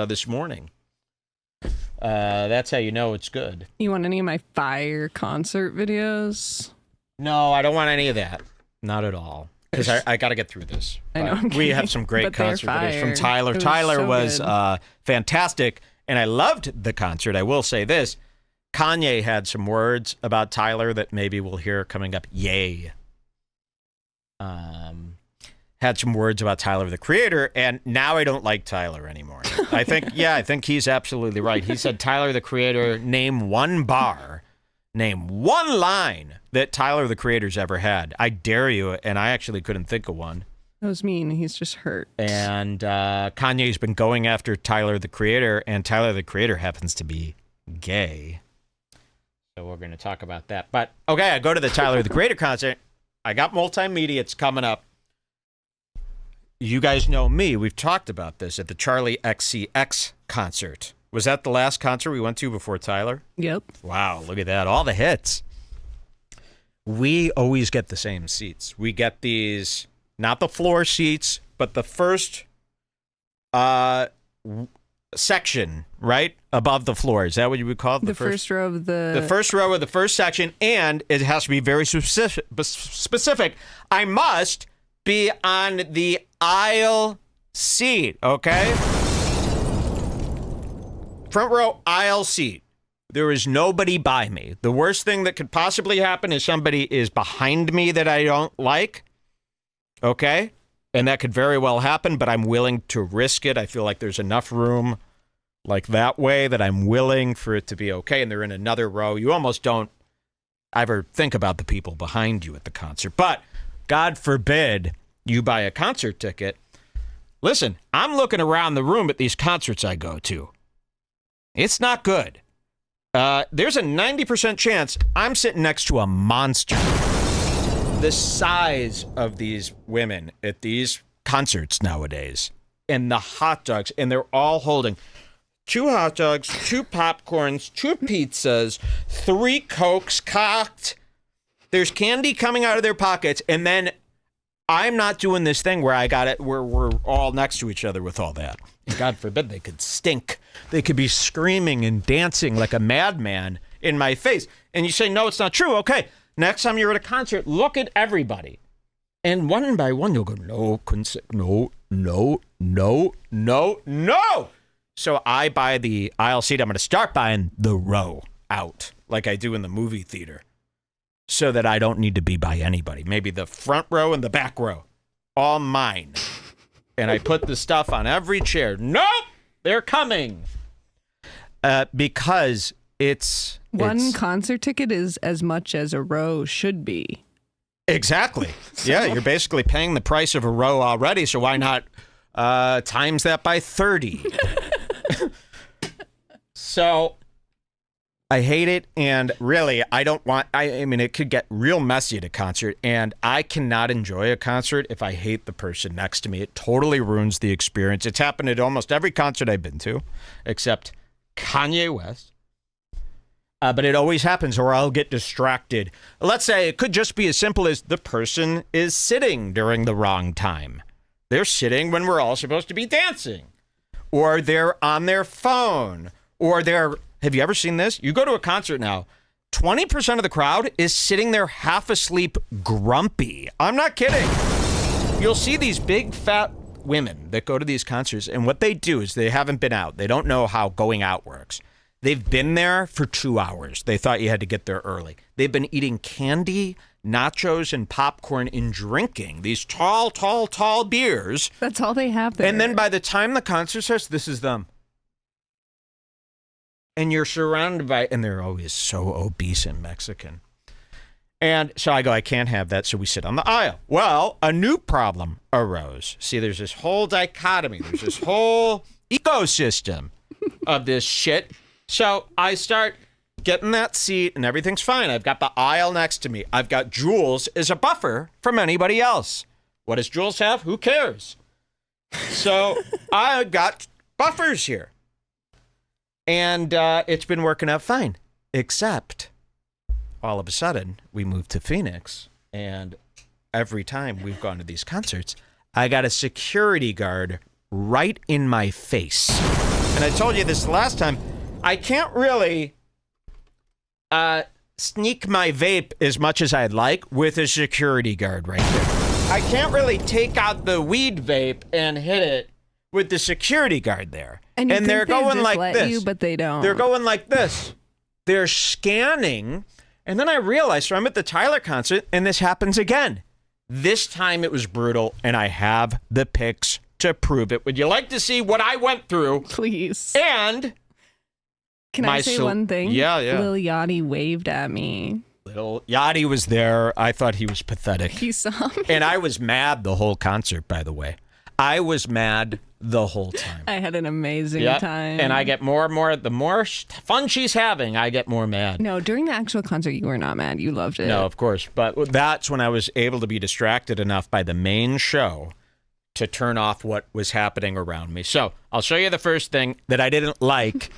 this morning. That's how you know it's good. You want any of my fire concert videos? No, I don't want any of that. Not at all. Because I got to get through this. I know. We have some great concert videos from Tyler. Tyler was fantastic, and I loved the concert. I will say this. Kanye had some words about Tyler that maybe we'll hear coming up. Yay. Had some words about Tyler, the Creator, and now I don't like Tyler anymore. I think he's absolutely right. He said, Tyler, the Creator, name one bar, name one line that Tyler, the Creator's ever had. I dare you, and I actually couldn't think of one. That was mean. He's just hurt. And Kanye's been going after Tyler, the Creator, and Tyler, the Creator happens to be gay. So we're going to talk about that. But, okay, I go to the Tyler, the Creator concert. I got multimedia. It's coming up. You guys know me. We've talked about this at the Charlie XCX concert. Was that the last concert we went to before Tyler? Yep. Wow, look at that. All the hits. We always get the same seats. We get these, not the floor seats, but the first section, right? Above the floor. Is that what you would call it? The first row of the first row of the first section, and it has to be very specific. I must be on the aisle seat, okay? Front row aisle seat. There is nobody by me. The worst thing that could possibly happen is somebody is behind me that I don't like, okay? And that could very well happen, but I'm willing to risk it. I feel like there's enough room like that way that I'm willing for it to be okay, and they're in another row. You almost don't ever think about the people behind you at the concert, but God forbid you buy a concert ticket. Listen, I'm looking around the room at these concerts I go to. It's not good. There's a 90% chance I'm sitting next to a monster. The size of these women at these concerts nowadays, and the hot dogs, and they're all holding 2 hot dogs, 2 popcorns, 2 pizzas, 3 Cokes cocked. There's candy coming out of their pockets, and then I'm not doing this thing where I got it, where we're all next to each other with all that. And God forbid they could stink. They could be screaming and dancing like a madman in my face. And you say, no, it's not true. Okay, next time you're at a concert, look at everybody. And one by one, you'll go, no, couldn't say, no, no, no, no, no. So I buy the aisle seat. I'm going to start buying the row out like I do in the movie theater so that I don't need to be by anybody. Maybe the front row and the back row, all mine. And I put the stuff on every chair. Nope, they're coming. Because it's... One concert ticket is as much as a row should be. Exactly. Yeah, you're basically paying the price of a row already, so why not times that by 30? So I hate it, and really, I don't want... I mean, it could get real messy at a concert, and I cannot enjoy a concert if I hate the person next to me. It totally ruins the experience. It's happened at almost every concert I've been to, except Kanye West. But it always happens, or I'll get distracted. Let's say it could just be as simple as the person is sitting during the wrong time. They're sitting when we're all supposed to be dancing. Or they're on their phone. Or they're... Have you ever seen this? You go to a concert now, 20% of the crowd is sitting there half asleep, grumpy. I'm not kidding. You'll see these big, fat women that go to these concerts, and what they do is they haven't been out. They don't know how going out works. They've been there for 2 hours. They thought you had to get there early. They've been eating candy, nachos, and popcorn and drinking these tall, tall, tall beers. That's all they have there. And then by the time the concert starts, this is them. And you're surrounded by, and they're always so obese and Mexican. And so I go, I can't have that, so we sit on the aisle. Well, a new problem arose. See, there's this whole dichotomy. There's this whole ecosystem of this shit. So I start getting that seat, and everything's fine. I've got the aisle next to me. I've got Jules as a buffer from anybody else. What does Jules have? Who cares? So I got buffers here. And it's been working out fine, except all of a sudden we moved to Phoenix, and every time we've gone to these concerts, I got a security guard right in my face. and I told you this the last time, I can't really sneak my vape as much as I'd like with a security guard right there. I can't really take out the weed vape and hit it with the security guard there. And they're going like this. You, but they don't. They're going like this. They're scanning. And then I realized, so I'm at the Tyler concert, and this happens again. This time it was brutal, and I have the pics to prove it. Would you like to see what I went through? Please. And can I say one thing? Yeah. Lil Yachty waved at me. Lil Yachty was there. I thought he was pathetic. He saw me. And I was mad the whole concert, by the way. I was mad the whole time. I had an amazing time. And I get more and more, the more fun she's having, I get more mad. No, during the actual concert, you were not mad. You loved it. No, of course. But that's when I was able to be distracted enough by the main show to turn off what was happening around me. So I'll show you the first thing that I didn't like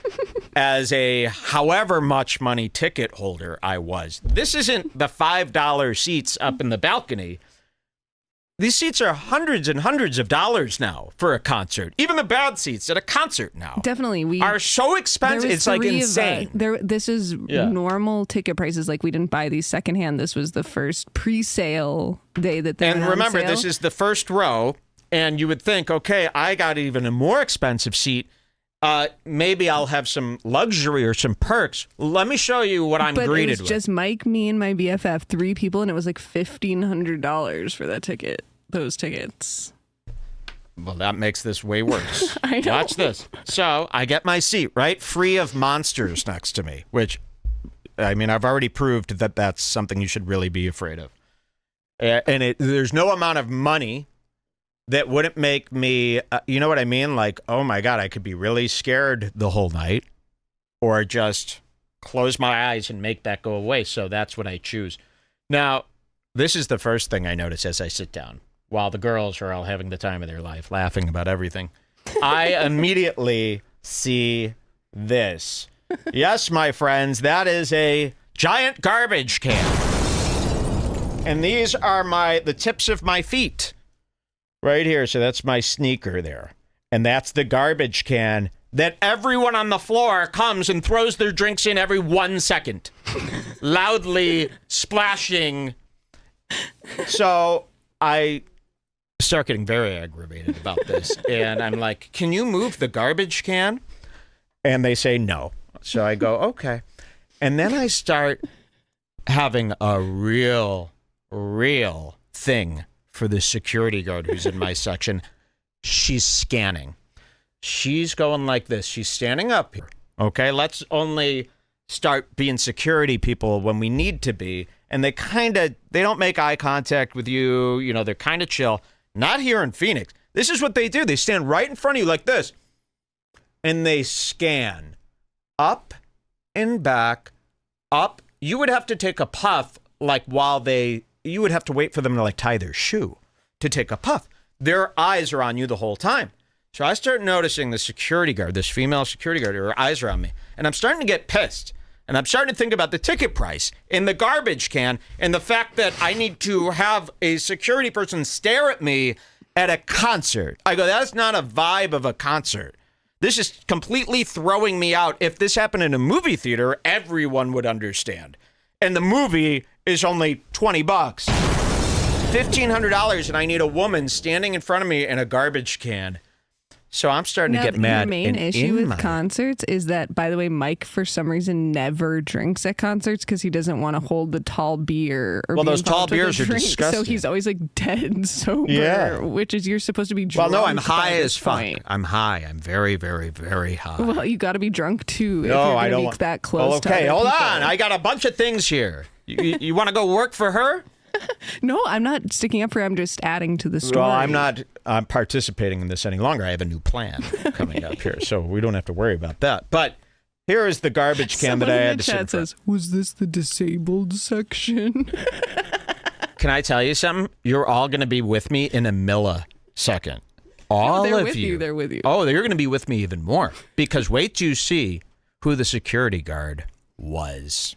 as a however much money ticket holder I was. This isn't the $5 seats up in the balcony. These seats are hundreds and hundreds of dollars now for a concert. Even the bad seats at a concert now definitely are so expensive. It's like insane. This is normal ticket prices. Like we didn't buy these secondhand. This was the first pre-sale day that they. And remember, this is the first row, and you would think, okay, I got even a more expensive seat. Maybe I'll have some luxury or some perks. Let me show you what I'm greeted with. But it was just Mike, me, and my BFF, 3 people, and it was like $1,500 for that ticket. Those tickets. Well, that makes this way worse. I know. Watch this. So I get my seat, right? Free of monsters next to me, which, I mean, I've already proved that that's something you should really be afraid of. And there's no amount of money that wouldn't make me, you know what I mean? Like, oh my God, I could be really scared the whole night or just close my eyes and make that go away. So that's what I choose. Now, this is the first thing I notice as I sit down while the girls are all having the time of their life, laughing about everything. I immediately see this. Yes, my friends, that is a giant garbage can. And these are the tips of my feet. Right here, so that's my sneaker there. And that's the garbage can that everyone on the floor comes and throws their drinks in every 1 second. Loudly splashing. So I start getting very aggravated about this. And I'm like, can you move the garbage can? And they say no. So I go, okay. And then I start having a real thing for the security guard who's in my section. She's scanning. She's going like this. She's standing up here. Okay, let's only start being security people when we need to be. And they don't make eye contact with you. You know, they're kind of chill. Not here in Phoenix. This is what they do. They stand right in front of you like this. And they scan up and back, up. You would have to take a puff like you would have to wait for them to like tie their shoe to take a puff. Their eyes are on you the whole time. So I start noticing the security guard, this female security guard, her eyes are on me. And I'm starting to get pissed. And I'm starting to think about the ticket price in the garbage can and the fact that I need to have a security person stare at me at a concert. I go, that's not a vibe of a concert. This is completely throwing me out. If this happened in a movie theater, everyone would understand. And the movie is only $20. $1,500 and I need a woman standing in front of me in a garbage can. So I'm starting to get mad. The main issue with concerts is that, by the way, Mike, for some reason, never drinks at concerts because he doesn't want to hold the tall beer. Well, those tall beers are disgusting. So he's always like dead sober, which is you're supposed to be drunk. Well, no, I'm high as fuck. I'm high. I'm very, very, very high. Well, you got to be drunk too. No, I don't want that close. Well, okay, to hold people. on. I got a bunch of things here. You want to go work for her? No, I'm not sticking up for her. I'm just adding to the story. Well, I'm participating in this any longer. I have a new plan coming up here, so we don't have to worry about that. But here is the garbage can that I had to sit in front. Says, was this the disabled section? Can I tell you something? You're all going to be with me in a millisecond. All of you. They're with you. Oh, you're going to be with me even more. Because wait till you see who the security guard was.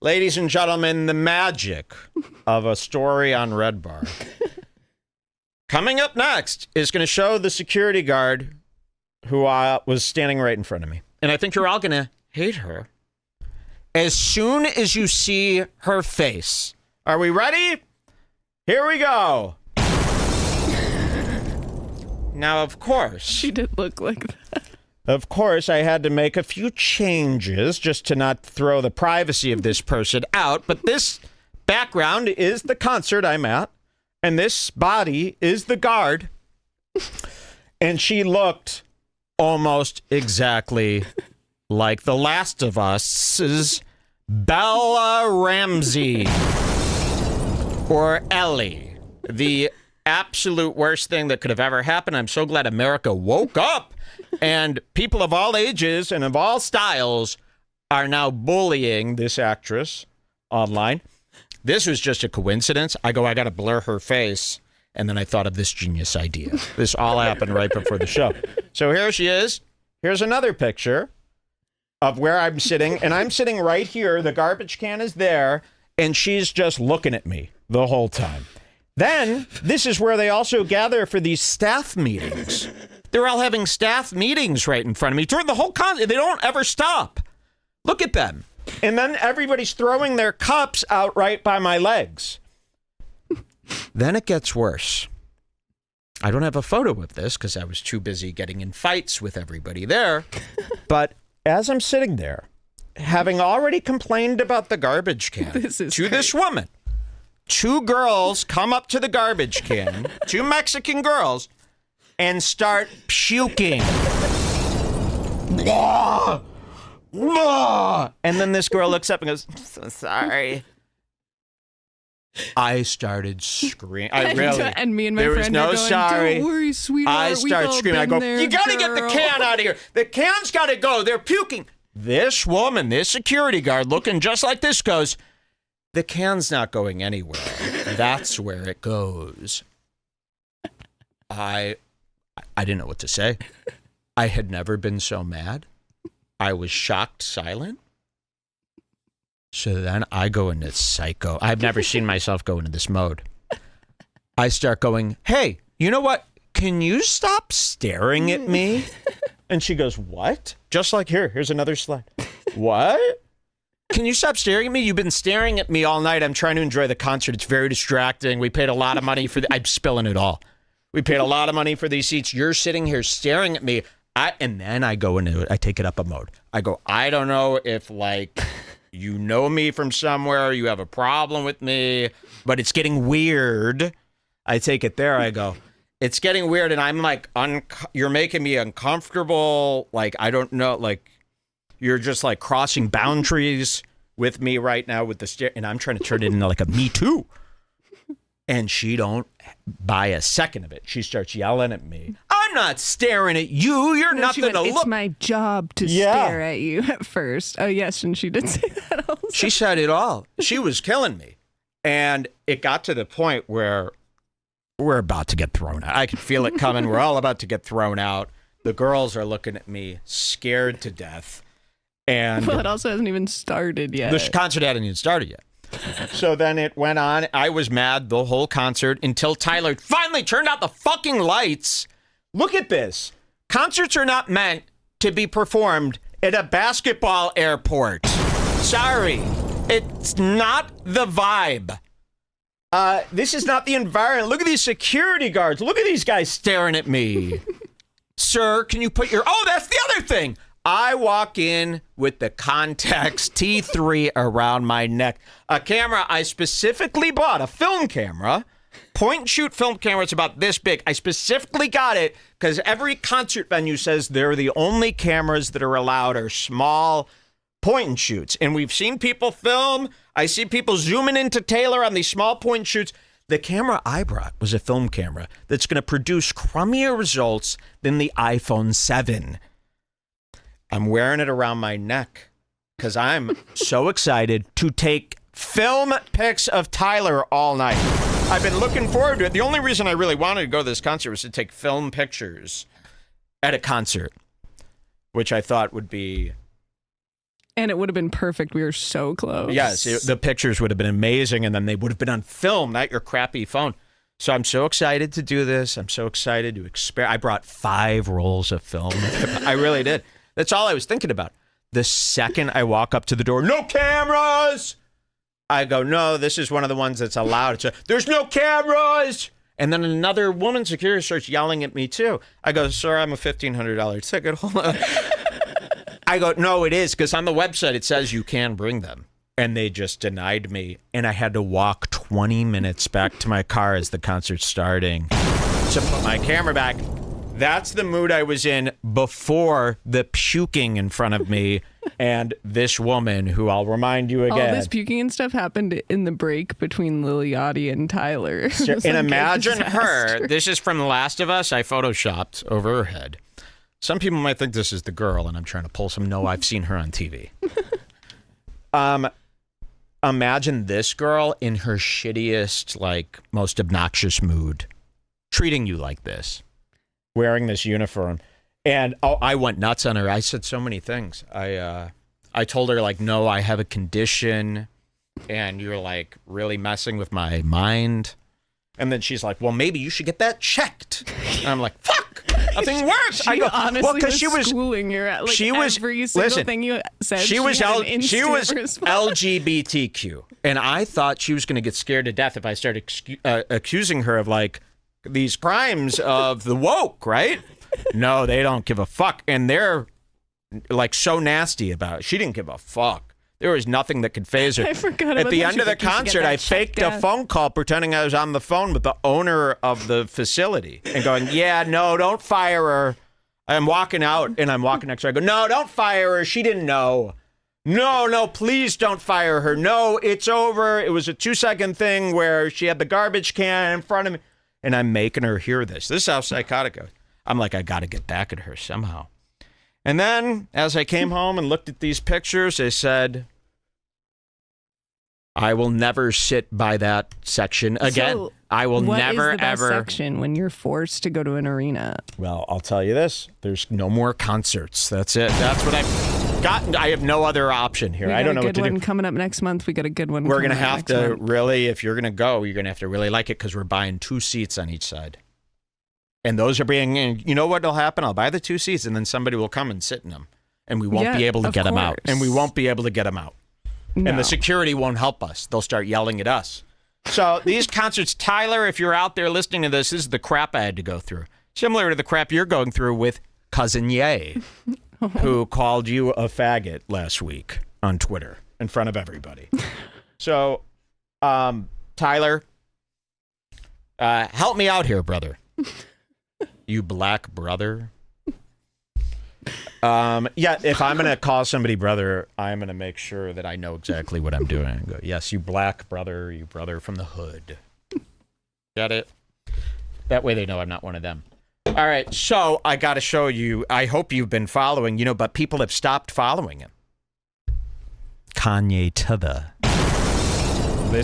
Ladies and gentlemen, the magic of a story on Redbar. Coming up next is going to show the security guard who was standing right in front of me. And I think you're all going to hate her as soon as you see her face. Are we ready? Here we go. Now, of course. She did look like that. Of course, I had to make a few changes just to not throw the privacy of this person out. But this background is the concert I'm at. And this body is the guard. And she looked almost exactly like The Last of Us's Bella Ramsey. Or Ellie. The absolute worst thing that could have ever happened. I'm so glad America woke up. And people of all ages and of all styles are now bullying this actress online. This was just a coincidence. I got to blur her face. And then I thought of this genius idea. This all happened right before the show. So here she is. Here's another picture of where I'm sitting. And I'm sitting right here. The garbage can is there. And she's just looking at me the whole time. Then, this is where they also gather for these staff meetings. They're all having staff meetings right in front of me during the whole concert. They don't ever stop. Look at them. And then everybody's throwing their cups out right by my legs. Then it gets worse. I don't have a photo of this because I was too busy getting in fights with everybody there. But as I'm sitting there, having already complained about the garbage can to this woman, two girls come up to the garbage can, two Mexican girls, and start puking. Blah, blah. And then this girl looks up and goes, "So sorry." I started screaming. I really. And me and my there friend was no are going, sorry. "Don't worry, sweetheart. I start screaming. I go, "You gotta get the can out of here. The can's gotta go. They're puking." This woman, this security guard, looking just like this, goes, "The can's not going anywhere. That's where it goes." I didn't know what to say. I had never been so mad. I was shocked, silent. So then I go into psycho. I've never seen myself go into this mode. I start going, "Hey, you know what? Can you stop staring at me?" And she goes, "What?" Just like here's another slide. "What? Can you stop staring at me? You've been staring at me all night. I'm trying to enjoy the concert. It's very distracting. We paid a lot of money for I'm spilling it all. We paid a lot of money for these seats. You're sitting here staring at me." And then I go into it. I take it up a mode. I go, "I don't know if you know me from somewhere, you have a problem with me, but it's getting weird." I take it there. I go, "It's getting weird." And I'm like, "You're making me uncomfortable. I don't know. You're just crossing boundaries with me right now with the stare." And I'm trying to turn it into a Me Too. And she don't buy a second of it. She starts yelling at me. "I'm not staring at you. You're nothing to look." "It's my job to stare at you," at first. Oh, yes, and she did say that also. She said it all. She was killing me. And it got to the point where we're about to get thrown out. I could feel it coming. We're all about to get thrown out. The girls are looking at me, scared to death. And well, it also hasn't even started yet. The concert hadn't even started yet. So then it went on. I was mad the whole concert until Tyler finally turned out the fucking lights. Look at this. Concerts are not meant to be performed at a basketball airport. Sorry. It's not the vibe. This is not the environment. Look at these security guards. Look at these guys staring at me. "Sir, can you put your..." Oh, that's the other thing. I walk in with the Contax T3 around my neck. A camera I specifically bought, a film camera, point and shoot film camera. It's about this big. I specifically got it because every concert venue says they're the only cameras that are allowed are small point and shoots. And we've seen people film. I see people zooming into Taylor on these small point and shoots. The camera I brought was a film camera that's going to produce crummier results than the iPhone 7. I'm wearing it around my neck because I'm so excited to take film pics of Tyler all night. I've been looking forward to it. The only reason I really wanted to go to this concert was to take film pictures at a concert, which I thought would be... And it would have been perfect. We were so close. Yes, the pictures would have been amazing, and then they would have been on film, not your crappy phone. So I'm so excited to do this. I'm so excited to I brought 5 rolls of film. I really did. That's all I was thinking about. The second I walk up to the door, no cameras! I go, no, this is one of the ones that's allowed. There's no cameras! And then another woman security starts yelling at me too. I go, sir, I'm a $1,500 ticket. Hold on. I go, no, it is, because on the website it says you can bring them. And they just denied me. And I had to walk 20 minutes back to my car as the concert's starting to put my camera back. That's the mood I was in before the puking in front of me and this woman, who I'll remind you again. All this puking and stuff happened in the break between Lily Yachty and Tyler. And imagine her. This is from The Last of Us. I photoshopped over her head. Some people might think this is the girl, and I'm trying to pull some. No, I've seen her on TV. Imagine this girl in her shittiest, like, most obnoxious mood, treating you like this, wearing this uniform. And I went nuts on her. I said so many things. I told her, like, no, I have a condition, and you're, like, really messing with my mind. And then she's like, well, maybe you should get that checked. And I'm like, fuck. Nothing works. I go, honestly, well, because she was schooling you at, like, every single thing you said. She was LGBTQ, and I thought she was going to get scared to death if I started accusing her of, like, these crimes of the woke, right? No, they don't give a fuck, and they're, like, so nasty about it. She didn't give a fuck. There was nothing that could phase her. I forgot about At the end of the concert, I faked a phone call pretending I was on the phone with the owner of the facility and going, yeah, no, don't fire her. I'm walking out, and I'm walking next to her. I go, no, don't fire her. She didn't know. No, please don't fire her. No, it's over. It was a 2-second thing where she had the garbage can in front of me. And I'm making her hear this. This is how psychotic I was. I'm like, I got to get back at her somehow. And then, as I came home and looked at these pictures, I said, I will never sit by that section again. So I will never, what is the best ever. Section when you're forced to go to an arena? Well, I'll tell you this: there's no more concerts. That's it. That's what I've gotten. I have no other option here. I don't know what to do. We got a good one coming up next month. We got a good one. We're gonna have to really, if you're gonna go, you're gonna have to really like it, because we're buying 2 seats on each side, and those are being. You know what'll happen? I'll buy the 2 seats, and then somebody will come and sit in them, and we won't be able to get them out. And we won't be able to get them out. No. And the security won't help us. They'll start yelling at us. So these concerts, Tyler, if you're out there listening to this is the crap I had to go through. Similar to the crap you're going through with Cousin Ye, who called you a faggot last week on Twitter in front of everybody. So, Tyler, help me out here, brother. You black brother. Yeah, if I'm going to call somebody brother, I'm going to make sure that I know exactly what I'm doing. I go, yes, you black brother, you brother from the hood. Get it? That way they know I'm not one of them. All right, so I got to show you. I hope you've been following, but people have stopped following him. Kanye to the